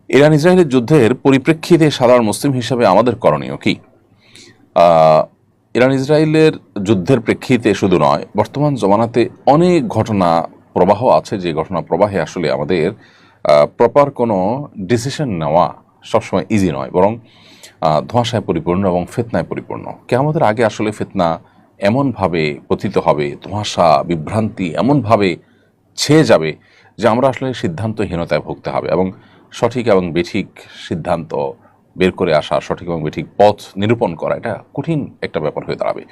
Iran ইসরায়েলের যুদ্ধের পরিপ্রেক্ষিতে সাধারণ মুসলিম হিসাবে আমাদের করণীয় কি? ইরান ইসরায়েলের যুদ্ধের প্রেক্ষিতে শুধু নয়, বর্তমান জমানাতে অনেক ঘটনা প্রবাহ আছে, যে ঘটনা প্রবাহে আসলে আমাদের প্রপার কোনো ডিসিশন নেওয়া সবসময় ইজি নয়, বরং ধোঁয়াশায় পরিপূর্ণ এবং ফিতনায় পরিপূর্ণ। কিয়ামতের আগে আসলে ফিতনা এমনভাবে পতিত হবে, ধোঁয়াশা বিভ্রান্তি এমনভাবে ছেয়ে যাবে যে আমরা আসলে সিদ্ধান্তহীনতায় ভুগতে হবে, এবং সঠিক এবং বেঠিক সিদ্ধান্ত বের করে আসা, সঠিক এবং বেঠিক পথ নিরূপণ করা, এটা কঠিন একটা ব্যাপার হয়ে দাঁড়াবে।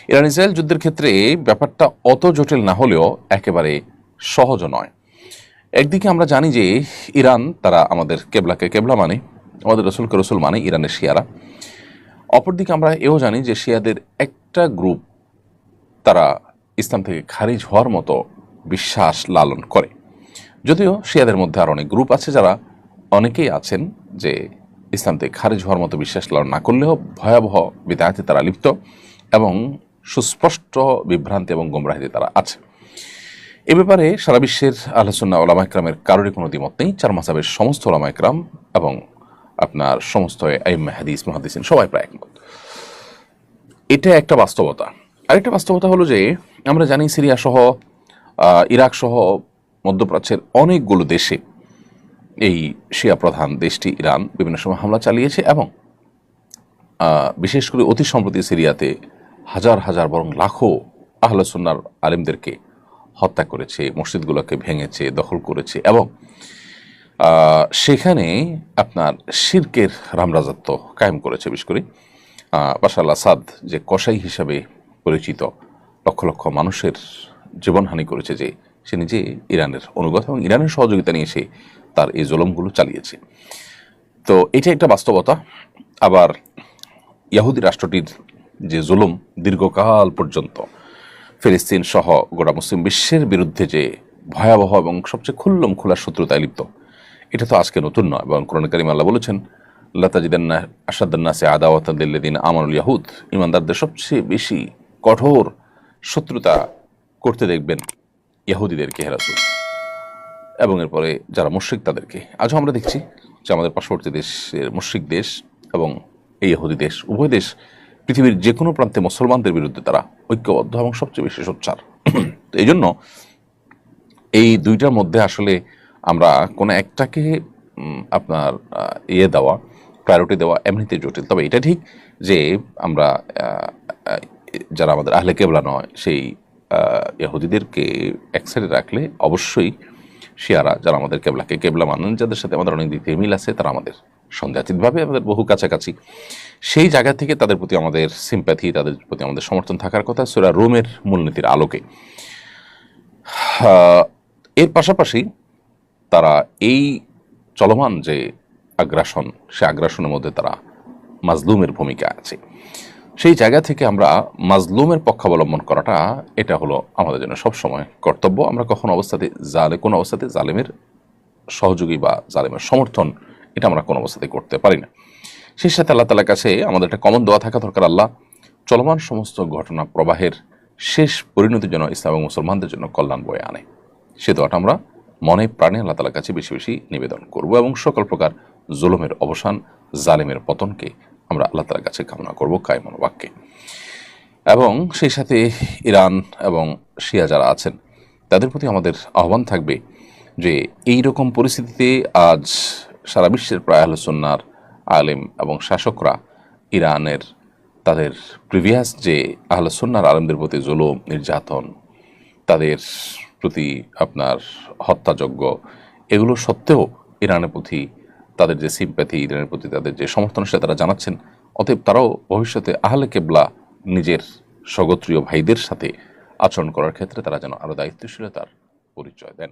ইরান ইসরায়েল যুদ্ধের ক্ষেত্রে ব্যাপারটা অত জটিল না হলেও একেবারে সহজও নয়। একদিকে আমরা জানি যে ইরান, তারা আমাদের কেবলাকে কেবলা মানে, আমাদের রসুলকে রসুল মানে ইরানের শিয়ারা। অপরদিকে আমরা এও জানি যে শিয়াদের একটা গ্রুপ তারা ইসলাম থেকে খারিজ হওয়ার মতো বিশ্বাস লালন করে। যদিও শিয়াদের মধ্যে আর অনেক গ্রুপ আছে, যারা অনেকেই আছেন যে ইসলাম থেকে খারিজ হওয়ার মতো বিশ্বাস লালন না করলেও ভয়াবহ বিদায়াতে তারা লিপ্ত এবং সুস্পষ্ট বিভ্রান্তি এবং গোমরাহিতে তারা আছে। এ ব্যাপারে সারা বিশ্বের আহলে সুন্নাহ ওলামা ইকরামের কারোরই কোনো দ্বিমত নেই। চার মাযহাবের সমস্ত ওলামা ইকরাম এবং আপনার সমস্ত আইম্মা হাদিস মুহাদ্দিসিন সবাই প্রায় একমত। এটা একটা বাস্তবতা। আরেকটা বাস্তবতা হলো যে আমরা জানি সিরিয়া সহ ইরাক সহ মধ্যপ্রাচ্যের অনেকগুলো দেশে এই শিয়া প্রধান দেশটি ইরান বিভিন্ন সময় হামলা চালিয়েছে, এবং বিশেষ করে অতি সম্প্রতি সিরিয়াতে হাজার হাজার বরং লাখো আহলে সুন্নাহর আলেমদেরকে হত্যা করেছে, মসজিদগুলোকে ভেঙেছে, দখল করেছে, এবং সেখানে আপনার শিরকের রামরাজত্ব কায়েম করেছে। বিশেষ করে বাশার আল আসাদ যে কসাই হিসাবে পরিচিত, লক্ষ লক্ষ মানুষের জীবনহানি করেছে, যে সে নিজে ইরানের অনুগত এবং ইরানের সহযোগিতা নিয়ে সে তার এই জুলুমগুলো চালিয়েছে। তো এটা একটা বাস্তবতা। আবার ইহুদি রাষ্ট্রটির যে জুলুম দীর্ঘকাল পর্যন্ত ফিলিস্তিন সহ গোটা মুসলিম বিশ্বের বিরুদ্ধে যে ভয়াবহ এবং সবচেয়ে খুল্লম খোলা শত্রুতায় লিপ্ত, এটা তো আজকে নতুন নয়। এবং কোরআন কারীমে আল্লাহ বলেছেন, লা তাজিদান্না আশাদ্দান নাসি আদাওয়াতান লিল্লাযিনা আমানুল ইয়াহুদ, ঈমানদারদের সবচেয়ে বেশি কঠোর শত্রুতা করতে দেখবেন ইহুদিদেরকে, হে রাসূল, এবং এরপরে যারা মুশরিক তাদেরকে। আজও আমরা দেখছি যে আমাদের পার্শ্ববর্তী দেশের মুশরিক দেশ এবং এই ইহুদি দেশ, উভয় দেশ পৃথিবীর যে কোনো প্রান্তে মুসলমানদের বিরুদ্ধে তারা ঐক্যবদ্ধ এবং সবচেয়ে বেশি সোচ্চার। তো এই জন্য এই দুইটার মধ্যে আসলে আমরা কোনো একটাকে আপনার দেওয়া, প্রায়োরিটি দেওয়া এমনিতে জটিল। তবে এটা ঠিক যে আমরা যারা আমাদের আহলে কেবলা নয়, সেই ইহুদিদেরকে এক সাইডে রাখলে অবশ্যই শিয়ারা, যারা আমাদের কেবলাকে কেবলা মানেন, যাদের সাথে আমাদের অনেক দিক থেকে মিল আছে, তারা আমাদের সন্দেহাতীতভাবে আমাদের বহু কাছাকাছি, সেই জায়গা থেকে তাদের প্রতি আমাদের সিম্প্যাথি, তাদের প্রতি আমাদের সমর্থন থাকার কথা সূরা রুমের মূলনীতির আলোকে। এর পাশাপাশি তারা এই চলমান যে আগ্রাসন, সে আগ্রাসনের মধ্যে তারা মাজলুমের ভূমিকা আছে। সেই জায়গা থেকে আমরা মাজলুমের পক্ষাবলম্বন করাটা, এটা হলো আমাদের জন্য সবসময় কর্তব্য। আমরা কোনো অবস্থাতে জালেমের সহযোগী বা জালেমের সমর্থন, এটা আমরা কোনো অবস্থাতে করতে পারি না। সেই সাথে আল্লাহ তাআলার কাছে আমাদের একটা কমন দোয়া থাকা দরকার, আল্লাহ চলমান সমস্ত ঘটনা প্রবাহের শেষ পরিণতি যেন ইসলাম এবং মুসলমানদের জন্য কল্যাণ বয়ে আনে। সে দোয়াটা আমরা মনে প্রাণে আল্লাহ তাআলার কাছে বেশি বেশি নিবেদন করব, এবং সকল প্রকার জুলুমের অবসান, জালেমের পতনকে আমরা আল্লাহ তাআলার কাছে কামনা করব কায়মন বাক্যে। এবং সেই সাথে ইরান এবং শিয়া যারা আছেন, তাদের প্রতি আমাদের আহ্বান থাকবে যে এই রকম পরিস্থিতিতে আজ সারা বিশ্বের প্রায় আহলে সুন্নাহর আলেম এবং শাসকরা ইরানের তাদের প্রিভিয়াস যে আহলে সুন্নাহর আলেমদের প্রতি জুলুম, নির্যাতন, তাদের প্রতি আপনার হত্যাযজ্ঞ, এগুলো সত্ত্বেও ইরানের প্রতি তাদের যে সিম্প্যাথি, ইরানের প্রতি তাদের যে সমর্থন, সেটা তারা জানাচ্ছেন। অতএব তারাও ভবিষ্যতে আহলে কেবলা নিজের স্বগোত্রীয় ভাইদের সাথে আচরণ করার ক্ষেত্রে তারা যেন আরও দায়িত্বশীলতার পরিচয় দেন।